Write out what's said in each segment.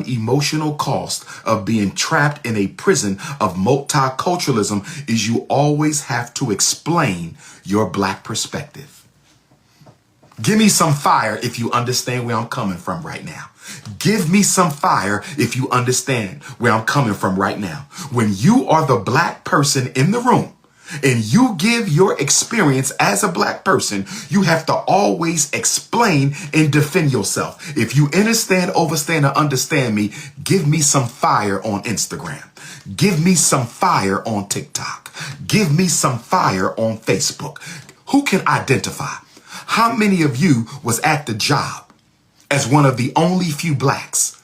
emotional cost of being trapped in a prison of multiculturalism is you always have to explain your black perspective. Give me some fire if you understand where I'm coming from right now. Give me some fire if you understand where I'm coming from right now. When you are the black person in the room and you give your experience as a black person, you have to always explain and defend yourself. If you understand, overstand, or understand me, give me some fire on Instagram. Give me some fire on TikTok. Give me some fire on Facebook. Who can identify? How many of you was at the job as one of the only few blacks,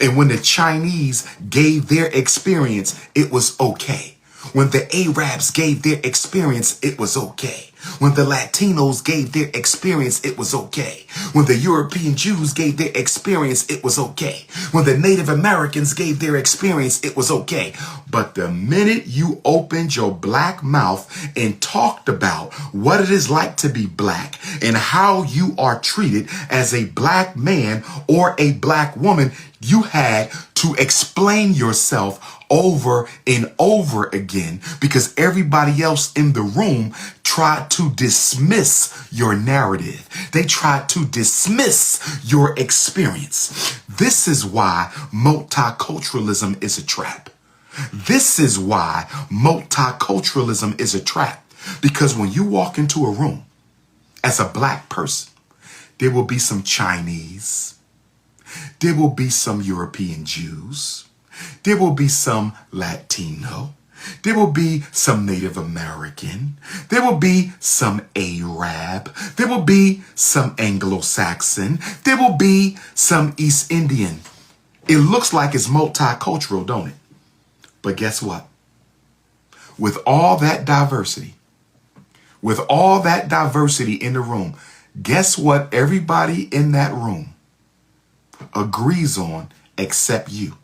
and when the Chinese gave their experience, it was okay? When the Arabs gave their experience, it was okay. When the Latinos gave their experience, it was okay. When the European Jews gave their experience, it was okay. When the Native Americans gave their experience, it was okay. But the minute you opened your black mouth and talked about what it is like to be black and how you are treated as a black man or a black woman, you had to explain yourself over and over again because everybody else in the room tried to dismiss your narrative. They tried to dismiss your experience. This is why multiculturalism is a trap. This is why multiculturalism is a trap. Because when you walk into a room as a black person, there will be some Chinese. There will be some European Jews. There will be some Latino. There will be some Native American. There will be some Arab. There will be some Anglo-Saxon. There will be some East Indian. It looks like it's multicultural, don't it? But guess what? With all that diversity in the room, guess what everybody in that room agrees on except you?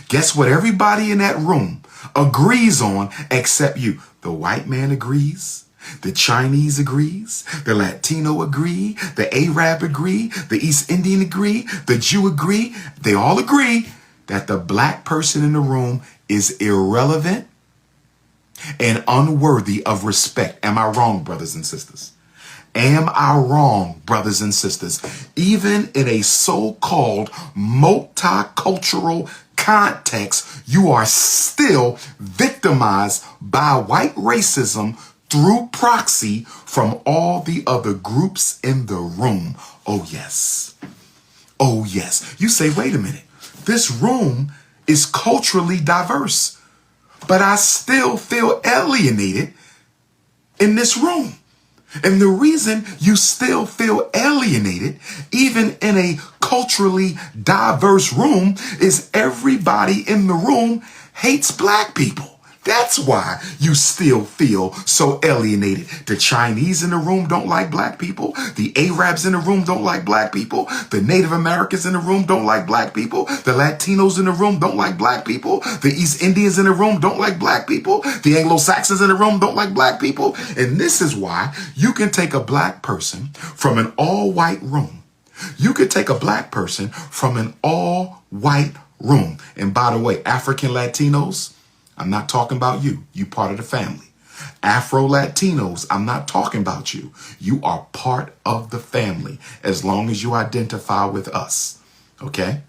Guess what everybody in that room agrees on except you? The white man agrees. The Chinese agrees. The Latino agree. The Arab agree. The East Indian agree. The Jew agree. They all agree that the black person in the room is irrelevant and unworthy of respect. Am I wrong, brothers and sisters? Am I wrong, brothers and sisters? Even in a so-called multicultural context, you are still victimized by white racism through proxy from all the other groups in the room. Oh, yes. Oh, yes. You say, wait a minute. This room is culturally diverse, but I still feel alienated in this room. And the reason you still feel alienated, even in a culturally diverse room, is everybody in the room hates black people. That's why you still feel so alienated. The Chinese in the room don't like black people. The Arabs in the room don't like black people. The Native Americans in the room don't like black people. The Latinos in the room don't like black people. The East Indians in the room don't like black people. The Anglo-Saxons in the room don't like black people. And this is why you can take a black person from an all-white room. You could take a black person from an all-white room. And by the way, African Latinos, I'm not talking about you. You part of the family. Afro-Latinos, I'm not talking about you. You are part of the family as long as you identify with us. Okay?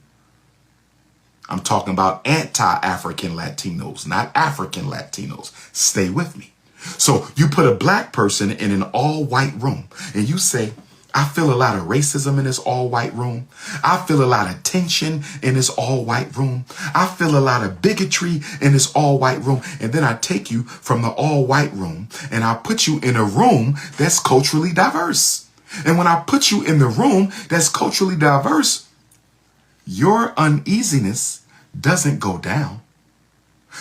I'm talking about anti-African Latinos, not African Latinos. Stay with me. So you put a black person in an all-white room and you say, I feel a lot of racism in this all-white room. I feel a lot of tension in this all-white room. I feel a lot of bigotry in this all-white room. And then I take you from the all-white room and I put you in a room that's culturally diverse. And when I put you in the room that's culturally diverse, your uneasiness doesn't go down.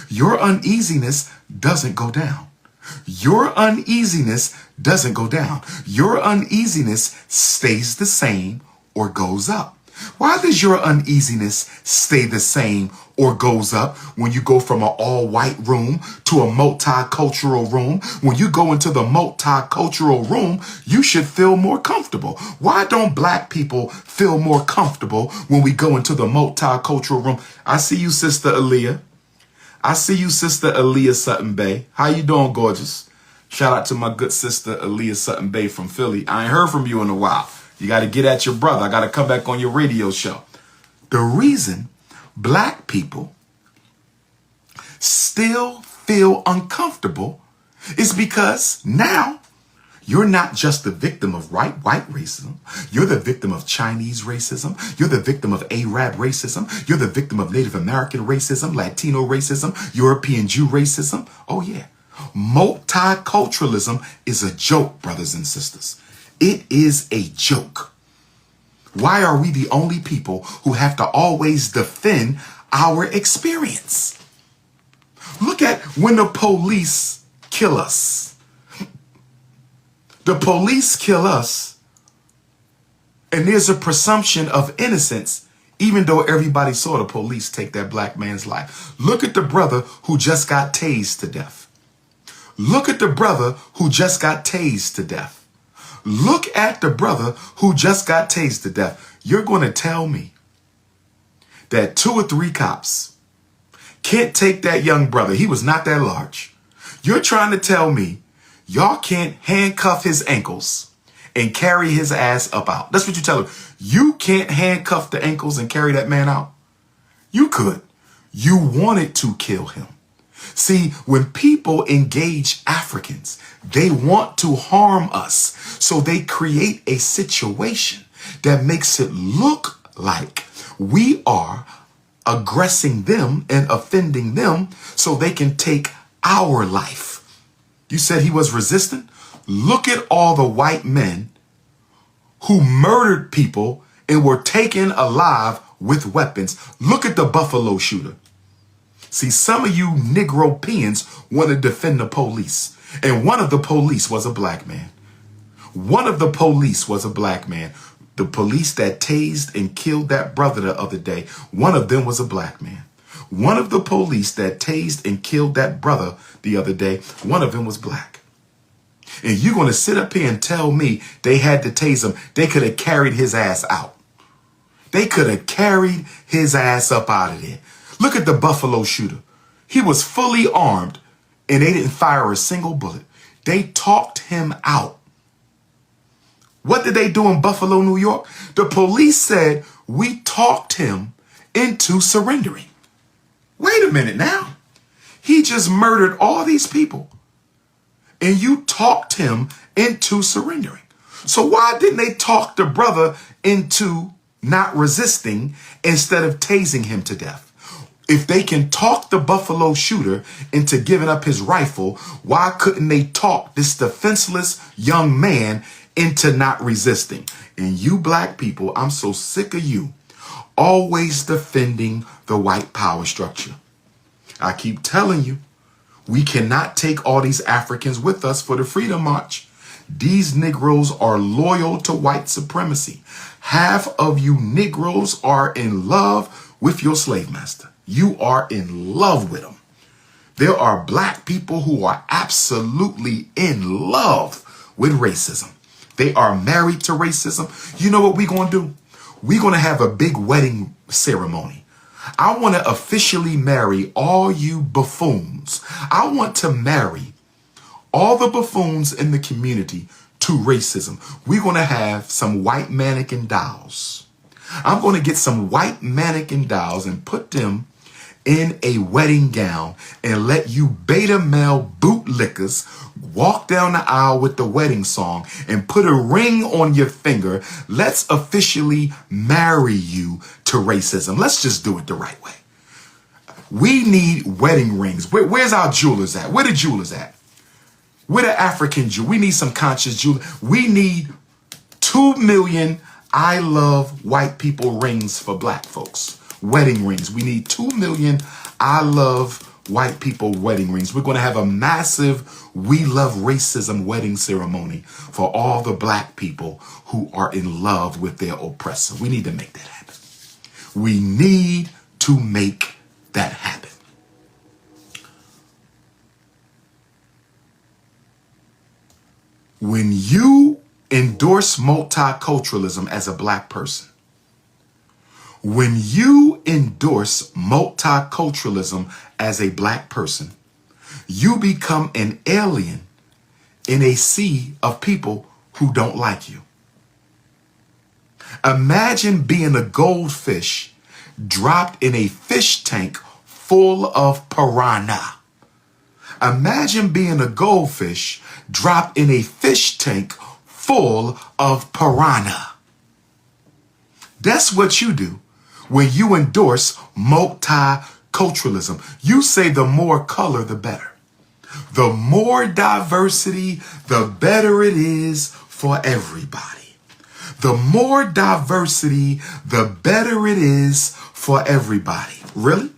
Your uneasiness doesn't go down. Your uneasiness doesn't go down. Your uneasiness stays the same or goes up. Why does your uneasiness stay the same or goes up when you go from an all-white room to a multicultural room? When you go into the multicultural room, you should feel more comfortable. Why don't black people feel more comfortable when we go into the multicultural room? I see you, Sister Aaliyah. I see you, Sister Aaliyah Sutton Bay. How you doing, gorgeous? Shout out to my good sister Aaliyah Sutton Bay from Philly. I ain't heard from you in a while. You got to get at your brother. I got to come back on your radio show. The reason black people still feel uncomfortable is because now you're not just the victim of white racism. You're the victim of Chinese racism. You're the victim of Arab racism. You're the victim of Native American racism, Latino racism, European Jew racism. Oh, yeah. Multiculturalism is a joke, brothers and sisters. It is a joke. Why are we the only people who have to always defend our experience? Look at when the police kill us. The police kill us, and there's a presumption of innocence, even though everybody saw the police take that black man's life. Look at the brother who just got tased to death. Look at the brother who just got tased to death. Look at the brother who just got tased to death. You're going to tell me that 2 or 3 cops can't take that young brother. He was not that large. You're trying to tell me y'all can't handcuff his ankles and carry his ass up out. That's what you tell him. You can't handcuff the ankles and carry that man out. You could. You wanted to kill him. See, when people engage Africans, they want to harm us. So they create a situation that makes it look like we are aggressing them and offending them so they can take our life. You said he was resistant? Look at all the white men who murdered people and were taken alive with weapons. Look at the Buffalo shooter. See, some of you Negropeans want to defend the police. And one of the police was a black man. One of the police was a black man. The police that tased and killed that brother the other day, one of them was a black man. One of the police that tased and killed that brother the other day, one of them was black. And you're going to sit up here and tell me they had to tase him. They could have carried his ass out. They could have carried his ass up out of there. Look at the Buffalo shooter. He was fully armed and they didn't fire a single bullet. They talked him out. What did they do in Buffalo, New York? The police said, we talked him into surrendering. Wait a minute now. He just murdered all these people and you talked him into surrendering. So why didn't they talk the brother into not resisting instead of tasing him to death? If they can talk the Buffalo shooter into giving up his rifle, why couldn't they talk this defenseless young man into not resisting? And you black people, I'm so sick of you always defending the white power structure. I keep telling you, we cannot take all these Africans with us for the Freedom March. These Negroes are loyal to white supremacy. Half of you Negroes are in love with your slave master. You are in love with them. There are black people who are absolutely in love with racism. They are married to racism. You know what we're going to do? We're going to have a big wedding ceremony. I want to officially marry all you buffoons. I want to marry all the buffoons in the community to racism. We're going to have some white mannequin dolls. I'm going to get some white mannequin dolls and put them in a wedding gown and let you beta male bootlickers walk down the aisle with the wedding song and put a ring on your finger. Let's officially marry you to racism. Let's just do it the right way. We need wedding rings. Where's our jewelers at? Where the jewelers at? Where the African jewel? We need some conscious jewelry. We need 2 million I love white people rings for black folks. Wedding rings. We need 2 million I love white people wedding rings. We're going to have a massive we love racism wedding ceremony for all the black people who are in love with their oppressor. We need to make that happen. We need to make that happen. When you endorse multiculturalism as a black person, when you endorse multiculturalism as a black person, you become an alien in a sea of people who don't like you. Imagine being a goldfish dropped in a fish tank full of piranha. Imagine being a goldfish dropped in a fish tank full of piranha. That's what you do when you endorse multiculturalism. You say the more color, the better. The more diversity, the better it is for everybody. The more diversity, the better it is for everybody. Really?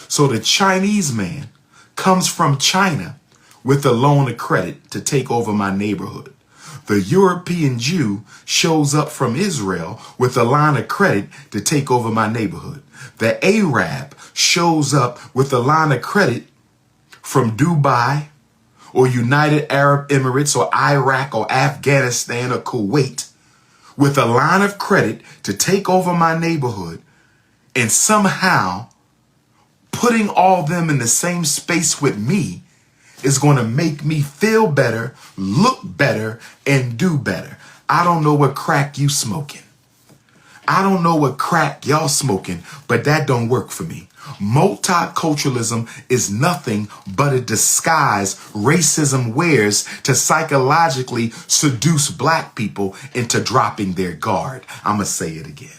So the Chinese man comes from China with a loan of credit to take over my neighborhood. The European Jew shows up from Israel with a line of credit to take over my neighborhood. The Arab shows up with a line of credit from Dubai or United Arab Emirates or Iraq or Afghanistan or Kuwait with a line of credit to take over my neighborhood, and somehow putting all them in the same space with me is going to make me feel better, look better, and do better. I don't know what crack you smoking. I don't know what crack y'all smoking, but that don't work for me. Multiculturalism is nothing but a disguise racism wears to psychologically seduce black people into dropping their guard. I'm going to say it again.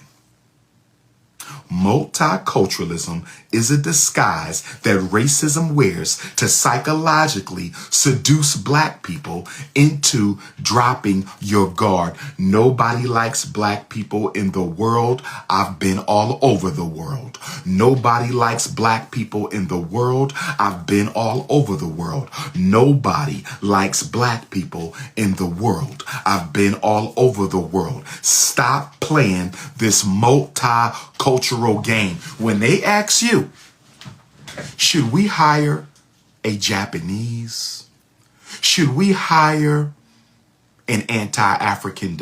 Multiculturalism is a disguise that racism wears to psychologically seduce black people into dropping your guard. Nobody likes black people in the world. I've been all over the world. Nobody likes black people in the world. I've been all over the world. Nobody likes black people in the world. I've been all over the world. Stop playing this multicultural game. When they ask you, should we hire a Japanese? Should we hire an anti-African